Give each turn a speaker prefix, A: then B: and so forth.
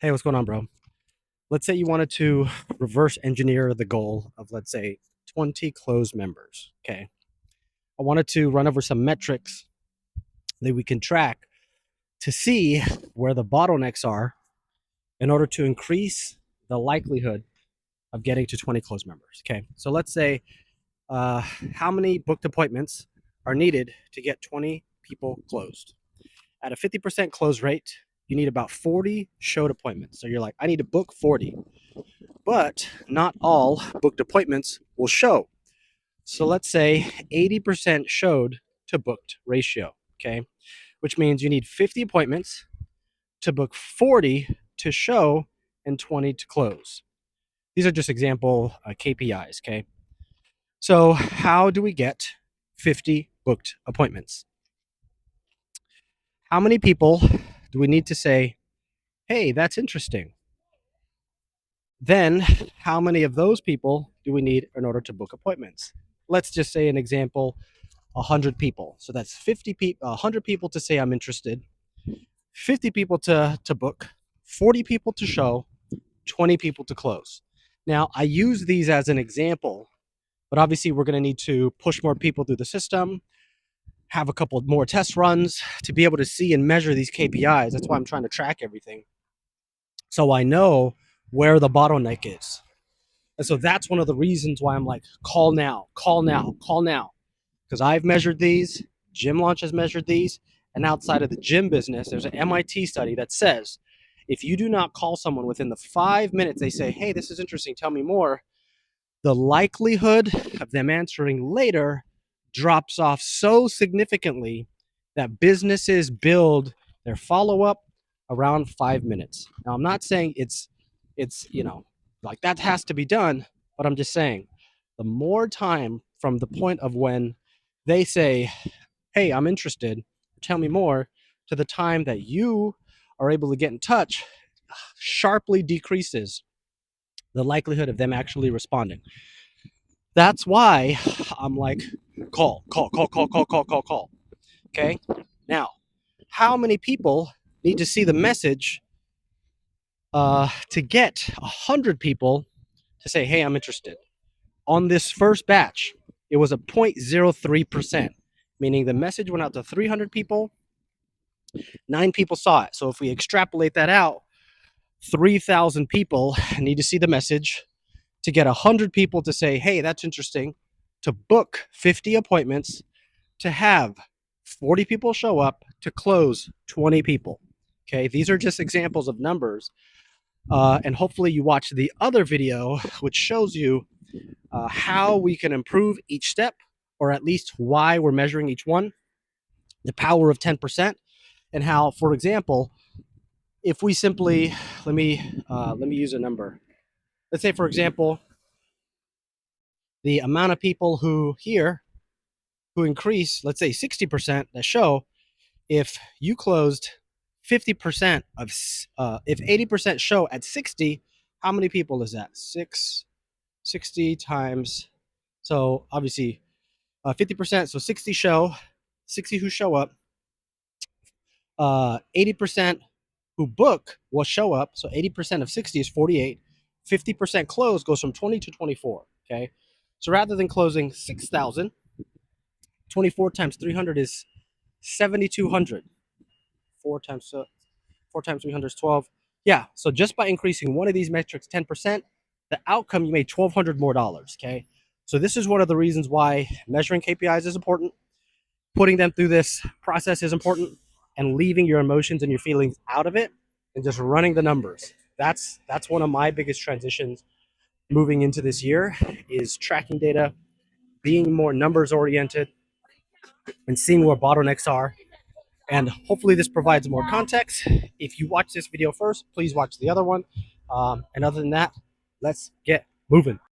A: Hey, what's going on, bro? Let's say you wanted to reverse engineer the goal of, let's say, 20 closed members. Okay. I wanted to run over some metrics that we can track to see where the bottlenecks are in order to increase the likelihood of getting to 20 closed members. Okay. So let's say uh, how many booked appointments are needed to get 20 people closed. At a 50% close rate, you need about 40 showed appointments. So you're like, I need to book 40. But not all booked appointments will show. So let's say 80% showed to booked ratio, okay? Which means you need 50 appointments to book 40 to show and 20 to close. These are just example KPIs, okay? So, how do we get 50 booked appointments? How many people do we need to say, hey, that's interesting? Then, how many of those people do we need in order to book appointments? Let's just say an example 100 people. So that's 50 people, 100 people to say I'm interested, 50 people to book, 40 people to show, 20 people to close. Now, I use these as an example, but obviously we're going to need to push more people through the system, have a couple more test runs to be able to see and measure these KPIs. That's why I'm trying to track everything. So I know where the bottleneck is. And so that's one of the reasons why I'm like, call now, call now, call now. Because I've measured these, Gym Launch has measured these, and outside of the gym business, there's an MIT study that says if you do not call someone within the 5 minutes, they say, hey, this is interesting, tell me more, the likelihood of them answering later drops off so significantly that businesses build their follow-up around 5 minutes. Now, I'm not saying it's like that has to be done, but I'm just saying the more time from the point of when they say, hey, I'm interested, tell me more, to the time that you are able to get in touch sharply decreases the likelihood of them actually responding. That's why I'm like, call, call, call, call, call, call, call, call. Okay. Now, how many people need to see the message to get 100 people to say, hey, I'm interested? On this first batch, it was a 0.03%, meaning the message went out to 300 people, 9 people saw it. So if we extrapolate that out, 3,000 people need to see the message to get 100 people to say, hey, that's interesting, to book 50 appointments, to have 40 people show up, to close 20 people. Okay, these are just examples of numbers. And hopefully you watch the other video, which shows you how we can improve each step, or at least why we're measuring each one, the power of 10%, and how, for example, if we simply let me use a number. Let's say, for example, the amount of people who increase, let's say 60% that show, if you closed 50% of, if 80% show at 60, how many people is that? 60 times, so obviously 50%, so 60 show, 60 who show up, 80% who book will show up. So 80% of 60 is 48. 50% close goes from 20 to 24. Okay. So rather than closing 6,000, 24 times 300 is 7,200. Four times 300 is 12. Yeah. So just by increasing one of these metrics 10%, the outcome, you made $1,200 more. Okay. So this is one of the reasons why measuring KPIs is important. Putting them through this process is important, and leaving your emotions and your feelings out of it and just running the numbers. That's one of my biggest transitions moving into this year, is tracking data, being more numbers oriented, and seeing where bottlenecks are. And hopefully this provides more context. If you watch this video first, please watch the other one. And other than that, let's get moving.